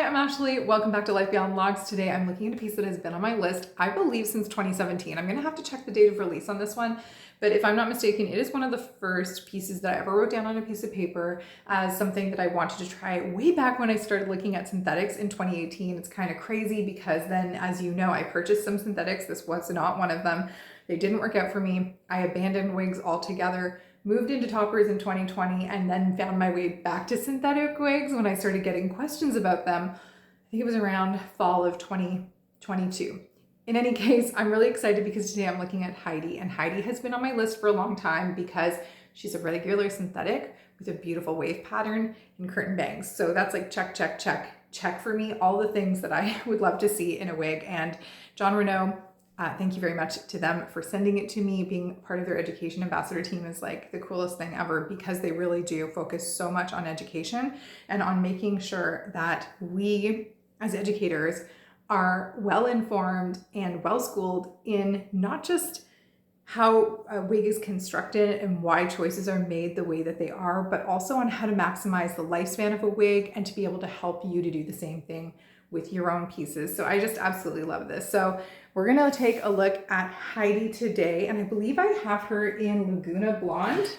I'm Ashley. Welcome back to Life Beyond Vlogs. Today I'm looking at a piece that has been on my list, I believe, since 2017. I'm gonna have to check the date of release on this one, but if I'm not mistaken, it is one of the first pieces that I ever wrote down on a piece of paper as something that I wanted to try way back when I started looking at synthetics in 2018. It's kind of crazy because then, as you know, I purchased some synthetics. This was not one of them. They didn't work out for me. I abandoned wigs altogether, moved into toppers in 2020, and then found my way back to synthetic wigs when I started getting questions about them. I think it was around fall of 2022. In any case, I'm really excited because today I'm looking at Heidi, and Heidi has been on my list for a long time because she's a regular synthetic with a beautiful wave pattern and curtain bangs. So that's like check, check, check, check for me, all the things that I would love to see in a wig. And John Renau, thank you very much to them for sending it to me. Being part of their education ambassador team is like the coolest thing ever because they really do focus so much on education and on making sure that we as educators are well informed and well schooled in not just how a wig is constructed and why choices are made the way that they are, but also on how to maximize the lifespan of a wig and to be able to help you to do the same thing with your own pieces. So I just absolutely love this. So we're gonna take a look at Heidi today, and I believe I have her in Laguna Blonde.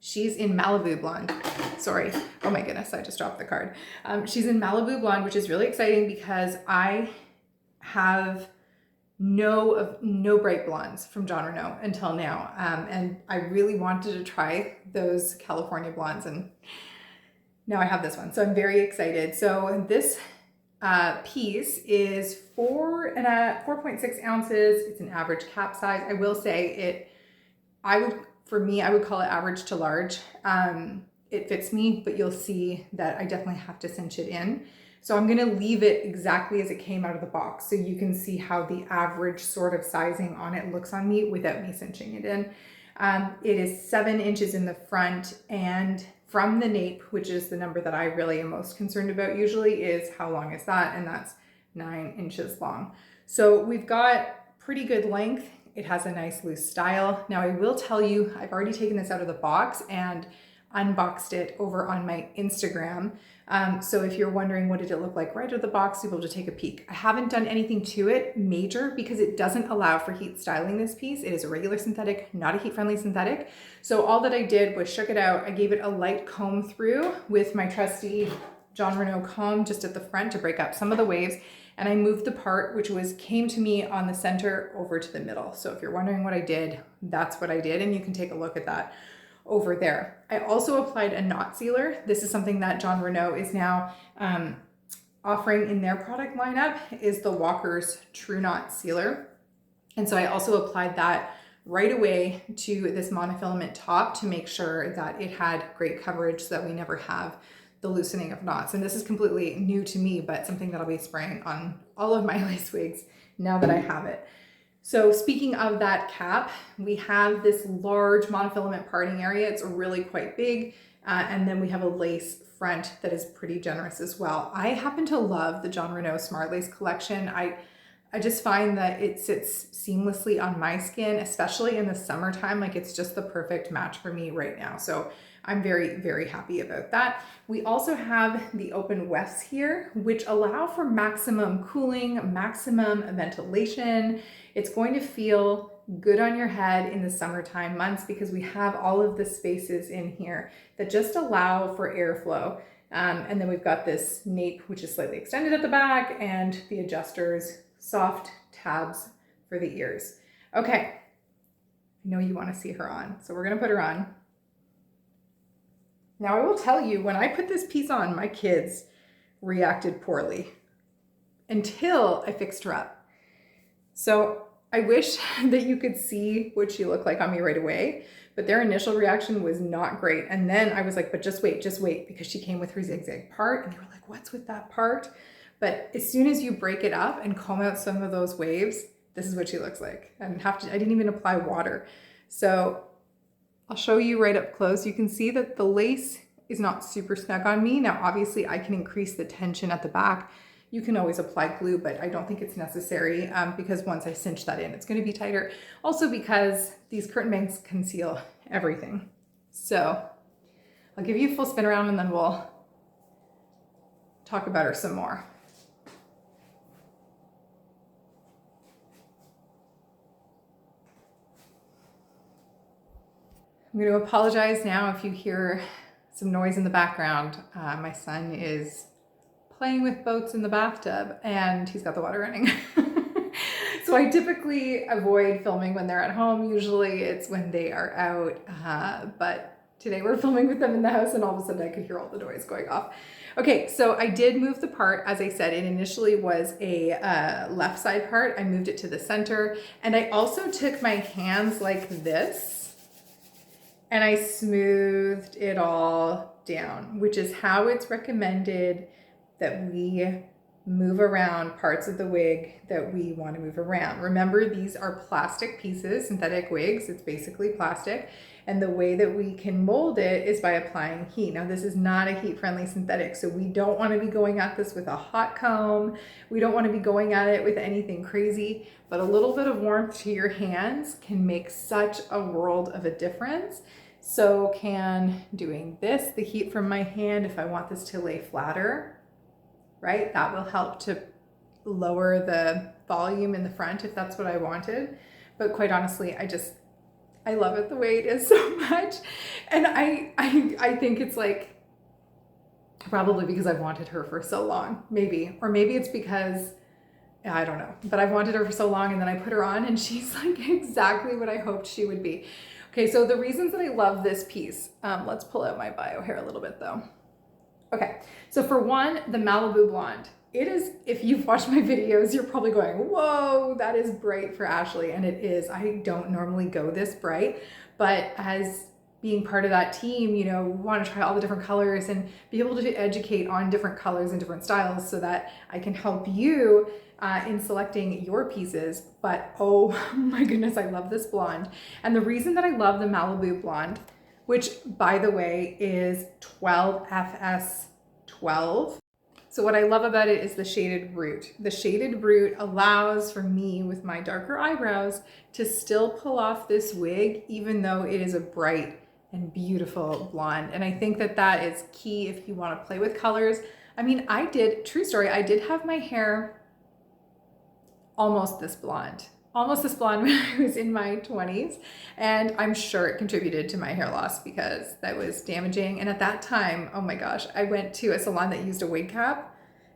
She's in Malibu Blonde. Sorry, oh my goodness, I just dropped the card. She's in Malibu Blonde, which is really exciting because I have no bright blondes from John Renau until now. And I really wanted to try those California blondes, and now I have this one, so I'm very excited. So this piece is 4.6 ounces. It's an average cap size. I will say for me, I would call it average to large. It fits me, but you'll see that I definitely have to cinch it in. So I'm gonna leave it exactly as it came out of the box so you can see how the average sort of sizing on it looks on me without me cinching it in. It is 7 inches in the front, and from the nape, which is the number that I really am most concerned about usually, is how long is that, and that's 9 inches long. So we've got pretty good length. It has a nice loose style. Now I will tell you, I've already taken this out of the box and unboxed it over on my Instagram. So if you're wondering what did it look like right out of the box, you'll be able to take a peek. I haven't done anything to it major because it doesn't allow for heat styling this piece. It is a regular synthetic, not a heat-friendly synthetic. So all that I did was shook it out. I gave it a light comb through with my trusty John Renau comb just at the front to break up some of the waves. And I moved the part which came to me on the center over to the middle. So if you're wondering what I did, that's what I did. And you can take a look at that over there. I also applied a knot sealer. This is something that John Renau is now offering in their product lineup, is the Walker's True Knot Sealer. And so I also applied that right away to this monofilament top to make sure that it had great coverage so that we never have the loosening of knots. And this is completely new to me, but something that I'll be spraying on all of my lace wigs now that I have it. So speaking of that cap, we have this large monofilament parting area. It's really quite big. And then we have a lace front that is pretty generous as well. I happen to love the John Renau Smart Lace collection. I just find that it sits seamlessly on my skin, especially in the summertime. Like, it's just the perfect match for me right now. So I'm very, very happy about that. We also have the open wefts here, which allow for maximum cooling, maximum ventilation. It's going to feel good on your head in the summertime months because we have all of the spaces in here that just allow for airflow. And then we've got this nape, which is slightly extended at the back, and the adjusters, soft tabs for the ears. Okay, I know you want to see her on, so we're gonna put her on. Now I will tell you, when I put this piece on, my kids reacted poorly until I fixed her up. So I wish that you could see what she looked like on me right away, but their initial reaction was not great. And then I was like, but just wait, because she came with her zigzag part, and they were like, what's with that part? But as soon as you break it up and comb out some of those waves, this is what she looks like. I didn't even apply water. So I'll show you right up close. You can see that the lace is not super snug on me. Now, obviously I can increase the tension at the back. You can always apply glue, but I don't think it's necessary because once I cinch that in, it's going to be tighter. Also because these curtain bangs conceal everything. So I'll give you a full spin around and then we'll talk about her some more. I'm going to apologize now if you hear some noise in the background. My son is playing with boats in the bathtub and he's got the water running. So I typically avoid filming when they're at home. Usually it's when they are out, but today we're filming with them in the house and all of a sudden I could hear all the noise going off. Okay, so I did move the part. As I said, it initially was a left side part. I moved it to the center, and I also took my hands like this and I smoothed it all down, which is how it's recommended that we move around parts of the wig that we want to move around. Remember, these are plastic pieces, synthetic wigs. It's basically plastic. And the way that we can mold it is by applying heat. Now, this is not a heat-friendly synthetic, so we don't want to be going at this with a hot comb. We don't want to be going at it with anything crazy, but a little bit of warmth to your hands can make such a world of a difference. So can doing this, the heat from my hand, if I want this to lay flatter, right? That will help to lower the volume in the front if that's what I wanted. But quite honestly, I love it the way it is so much. And I think it's like, probably because I've wanted her for so long, maybe. Or maybe it's because, I don't know, but I've wanted her for so long and then I put her on and she's like exactly what I hoped she would be. Okay, so the reasons that I love this piece, let's pull out my bio hair a little bit though. Okay, so for one, the Malibu blonde. It is, if you've watched my videos, you're probably going, whoa, that is bright for Ashley. And it is. I don't normally go this bright, but as being part of that team, you know, we want to try all the different colors and be able to educate on different colors and different styles so that I can help you in selecting your pieces. But oh my goodness, I love this blonde. And the reason that I love the Malibu blonde, which by the way is 12FS12. So what I love about it is the shaded root. The shaded root allows for me with my darker eyebrows to still pull off this wig even though it is a bright and beautiful blonde. And I think that that is key if you want to play with colors. I mean, true story, I did have my hair almost this blonde when I was in my 20s. And I'm sure it contributed to my hair loss because that was damaging. And at that time, oh my gosh, I went to a salon that used a wig cap.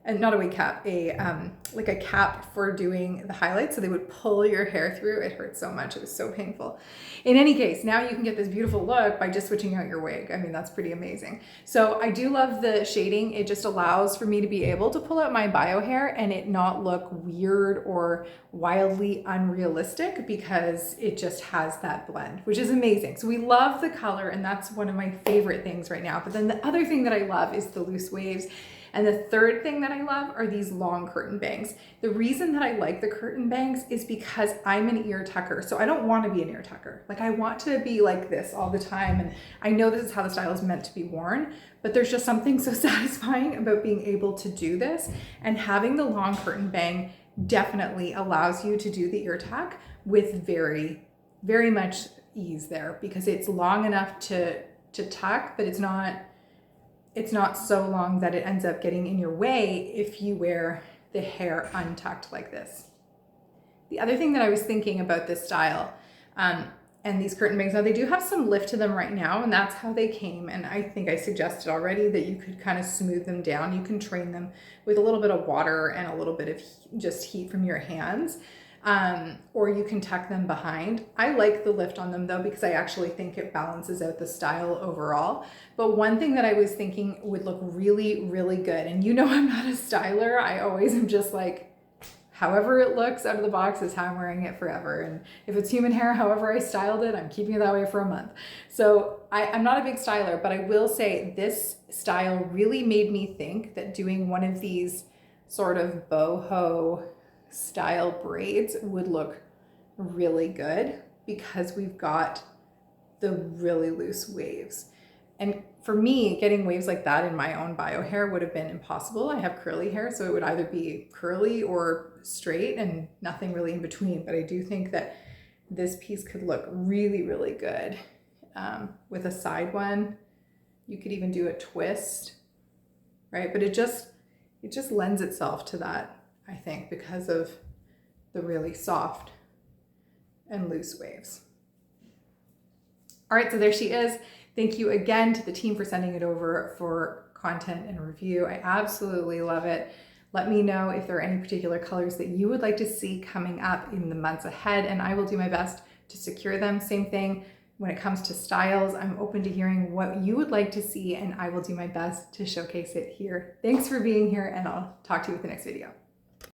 And not a wig cap, like a cap for doing the highlights. So they would pull your hair through. It hurt so much. It was so painful. In any case, now you can get this beautiful look by just switching out your wig. I mean, that's pretty amazing. So I do love the shading. It just allows for me to be able to pull out my bio hair and it not look weird or wildly unrealistic because it just has that blend, which is amazing. So we love the color and that's one of my favorite things right now. But then the other thing that I love is the loose waves. And the third thing that I love are these long curtain bangs. The reason that I like the curtain bangs is because I'm an ear tucker. So I don't want to be an ear tucker. Like I want to be like this all the time. And I know this is how the style is meant to be worn, but there's just something so satisfying about being able to do this. And having the long curtain bang definitely allows you to do the ear tuck with very, very much ease there because it's long enough to tuck, but it's not so long that it ends up getting in your way if you wear the hair untucked like this. The other thing that I was thinking about this style and these curtain bangs, now they do have some lift to them right now and that's how they came. And I think I suggested already that you could kind of smooth them down. You can train them with a little bit of water and a little bit of just heat from your hands. Or you can tuck them behind. I like the lift on them though, because I actually think it balances out the style overall. But one thing that I was thinking would look really, really good, and you know I'm not a styler, I always am just like, however it looks out of the box is how I'm wearing it forever. And if it's human hair, however I styled it, I'm keeping it that way for a month. So I'm not a big styler, but I will say this style really made me think that doing one of these sort of boho style braids would look really good because we've got the really loose waves. And for me, getting waves like that in my own bio hair would have been impossible. I have curly hair, so it would either be curly or straight and nothing really in between. But I do think that this piece could look really, really good with a side one. You could even do a twist, right? But it just it just lends itself to that, I think, because of the really soft and loose waves. All right, so there she is. Thank you again to the team for sending it over for content and review. I absolutely love it. Let me know if there are any particular colors that you would like to see coming up in the months ahead, and I will do my best to secure them. Same thing when it comes to styles. I'm open to hearing what you would like to see, and I will do my best to showcase it here. Thanks for being here, and I'll talk to you with the next video.